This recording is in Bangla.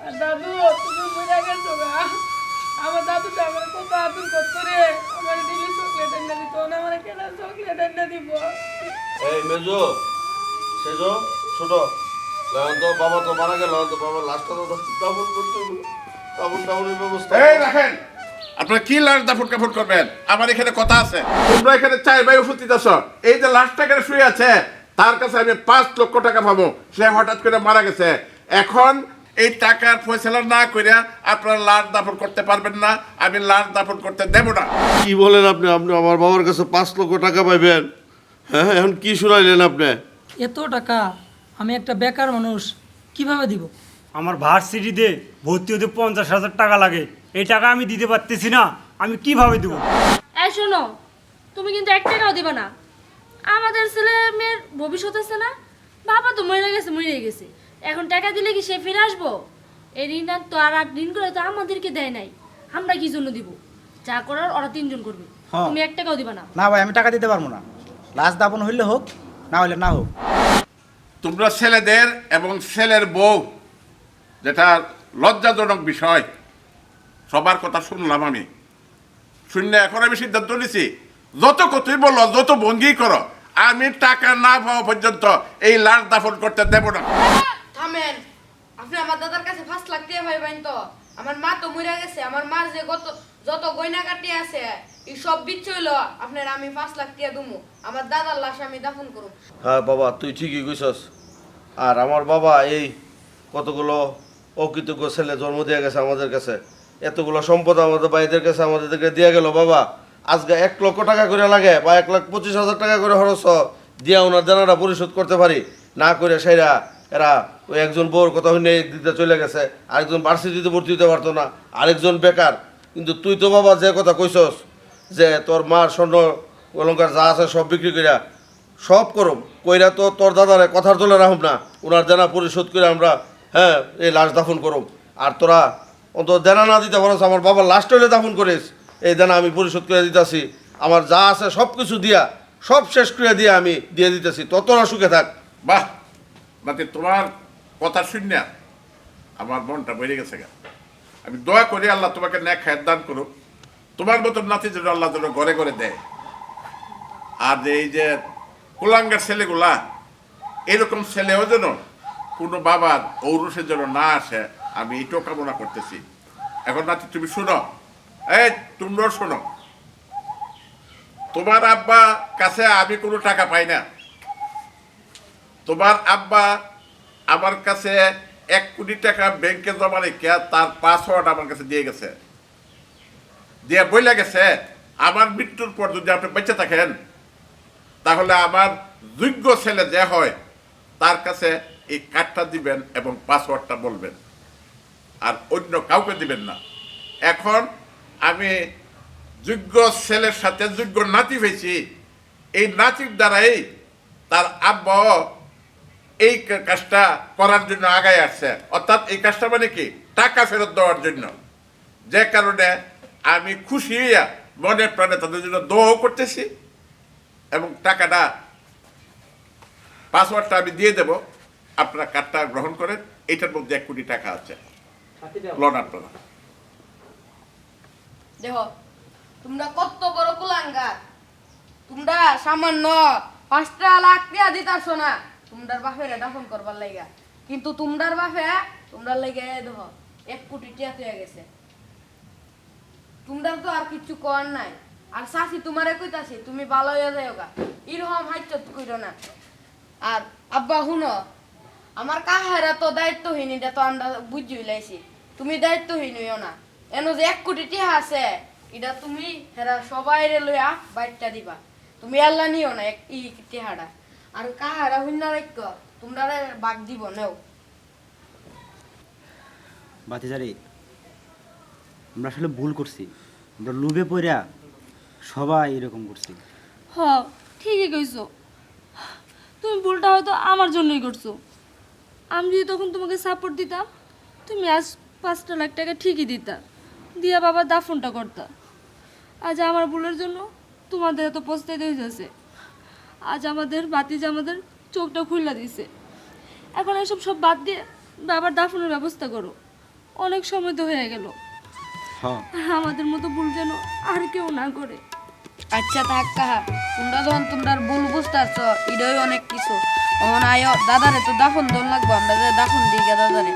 আর দাদু তুমি মরে গেছো গা। আমার দাদুটা আমার কত আদর করতো রে, আমার দিলি চকলেট এনে দিত না, আমার কেন চকলেট এনে দিব? এই মেজো সেজো ছোট তো বাবা তো মারা গেল, তো বাবা লাশটা তো দাফন করতে হবে, দাফনের ব্যবস্থা। এই রাখেন, আপনারা কি লাশ দাফন কাফন করবেন? আমার এখানে কথা আছে। তোমরা এখানে চাই ভাই ওষুধ দিতেছ, এই যে লাশটা এখানে শুয়ে আছে তার কাছে আমি 5 লক্ষ টাকা পাবো। সে হঠাৎ করে মারা গেছে, এখন এই টাকার ফয়সালা না কইরা আপনারা লাশ দাফন করতে পারবেন না, আমি লাশ দাফন করতে দেব না। কি বলেন আপনি? আপনি আমার বাবার কাছে 5 লক্ষ টাকা পাইবেন? হ্যাঁ, এখন কি শুনাইলেন আপনি? এত টাকা আমি একটা বেকার মানুষ কিভাবে দিব? আমার ভার্সিটিতে ভর্তি হতে 50,000 টাকা লাগে, এই টাকা আমি দিতে পারতেছি না, আমি কিভাবে দেবো? এই শোনো, তুমি কিন্তু 1 টাকাও দিবে না। আমাদের ছেলে মেয়ের ভবিষ্যৎ আছে না? বাবা তো মরে গেছে, এখন টাকা দিলে কি সে ফিরে আসবো? এই ঋণ তো আর ঋণ করে তো আমাদেরকে দেয় নাই, আমরা কি জন্য দিব? যা করার ওরা 3জন করবে, হ্যাঁ। তুমি 1 টাকাও দিবে না। না ভাই, আমি টাকা দিতে পারবো না। লাশ দাপন হইলে হোক, না হইলে না হোক। তোমরা ছেলেদের এবং ছেলের বউ, যেটা লজ্জাজনক বিষয়, সবার কথা শুনলাম আমি। শূন্য এখন আমি সিদ্ধান্ত নিছি, যত কতই বলো, যত ভঙ্গি করো, আমি টাকা না পাওয়া পর্যন্ত এই লাশ দাফন করতে দেব না। থামেন, আপনি আমার দাদার কাছে 5 লাখ টাকা পাইবেন তো? আমার মা তো মরে গেছে, আমার মা যে যত গয়না কাটি আছে এই সব বিচ্ছ হইলো আপনার, আমি 5 লাখ টাকা দুমু, আমার দাদার লাশ আমি দাফন করব। হ্যাঁ বাবা, তুই ঠিকই কইছস। আর আমার বাবা এই কতগুলো অকৃতজ্ঞ ছেলে জন্ম দিয়ে গেছে আমাদের কাছে, এতগুলো সম্পদ আমাদের ভাইদের কাছে আমাদেরকে দিয়ে গেল। বাবা আজকে 1 লক্ষ টাকা করে লাগে বা 1,25,000 টাকা করে খরচ দিয়া ওনার জানাটা পরিশোধ করতে পারি না করে সেরা এরা ওই একজন বউর কথা শুনে দিতে চলে গেছে, আরেকজন ভার্সিটিতে ভর্তি দিতে পারতো না, আরেকজন বেকার। কিন্তু তুই তো বাবা যে কথা কইছস যে তোর মার স্বর্ণ অলঙ্কার যা আছে সব বিক্রি করিয়া সব করম কইরা তো তোর দাদারে কথার তোলে রাখুম না, ওনার জানা পরিশোধ করে আমরা হ্যাঁ এই লাশ দাফন করম। আর তোরা অন্তত দেনা না দিতে পারছ, আমার বাবার লাশটা হলে দাফন করিস, এই দেনা আমি পরিশোধ করে দিতেছি। আমার যা আছে সব কিছু দিয়া সব শেষ করে দিয়ে আমি দিয়ে দিতেছি, তোরা সুখে থাক। বাহ, নাতি তোমার কথা শুনে আমার মনটা বেড়ে গেছে গা। আমি দয়া করি আল্লাহ তোমাকে ন্যাক খায়ের দান করুক, তোমার মতন নাতি যেন আল্লাহ যেন ঘরে ঘরে দেয়। আর এই যে কুলাঙ্গার ছেলেগুলা, এরকম ছেলেও যেন কোনো বাবার ঔরসের জন্য না আসে, আমি এটাও কামনা করতেছি। এখন নাতি তুমি শোনো, এই তোমরাও শোনো, তোমার আব্বা কাছে আমি কোনো টাকা পাই না। তোমার আব্বা আমার কাছে 1 কোটি টাকা ব্যাংকে জমা রেখে তার পাসওয়ার্ড আমার কাছে দিয়ে গেছে, দিয়ে বইলা গেছে আমার মৃত্যুর পর যদি আপনি বেঁচে থাকেন তাহলে আমার যোগ্য ছেলে যে হয় তার কাছে এই কার্ডটা দিবেন এবং পাসওয়ার্ডটা বলবেন, আর অন্য কাউকে দিবেন না। এখন আমি যোগ্য ছেলের সাথে যোগ্য নাতি হয়েছি, এই নাতির দ্বারাই তার আব্বা এই কাজটা করার জন্য আগায় আসছে। অর্থাৎ এই কাজটা মানে কি, টাকা ফেরত দেওয়ার জন্য। যে কারণে আমি খুশি হইয়া মনে প্রাণে তাদের জন্য দোয়া করতেছি এবং টাকাটা পাসওয়ার্ডটা আমি দিয়ে দেব, আপনারা কার্ডটা গ্রহণ করেন। এটার মধ্যে 1 কোটি টাকা আছে, লোন আপনারা। দেখো তোমরা কত বড় কুলাঙ্গার, তোমরা সামান্য 5 লাখ টাকা দিতাছো না তোমরার বাপের দাফন করবার লাগা, কিন্তু তোমরার বাপে তোমরার লাগা দেখো 1 কোটি টাকা হয়ে গেছে। তোমরা তো আর কিছু কর নাই। আর চাচি তোমারে কইতাছি তুমি ভালো হয়ে যাও গা, এরকম হাইচত কইরো না। আর আব্বা শুনো, আমার কাহারা তো দায়িত্বহীন, এটা তো আমরা বুঝি লাইছি, তুমি দায়িত্বহীন হইও না। এনো যে 1 কোটি টাকা আছে এটা তুমি হেরা সবাইরে লইয়া বাইরটা দিবা, তুমি আল্লাহ নিও না এই টাকাটা। আর কাহারা হুন্না রাখ তোমরা বাগ দিব নেও। বাতিজারি, আমরা আসলে ভুল করছি, আমরা লোভে পড়া সবাই এরকম করছি। হ, ঠিকই কইছো, তুমি ভুলটা হয়তো আমার জন্যই করছো। আমি যদি তখন তোমাকে সাপোর্ট দিতাম, তুমি আজ 5 লাখ টাকা ঠিকই দিতা, দিয়া বাবার দাফনটা করতা। আজ আমার ভুলের জন্য তোমাদের এত পস্তাইতে হয়েছে। আজ আমাদের বাতিজা আমাদের চোখটা খুলে দিছে। এখন এসব সব বাদ দিয়ে বাবার দাফনের ব্যবস্থা করো। অনেক সময় তো হয়ে গেল। হ্যাঁ আর আমাদের মতো ভুল যেন আর কেউ না করে। আচ্ছা থাক কাহা, তোমরা ভুল বুঝতেছ, এটাই অনেক কিছু। অন আয় দাদারে তো দাফন দোন লাগবো, আমরা যে দাফন দিই দাদারে।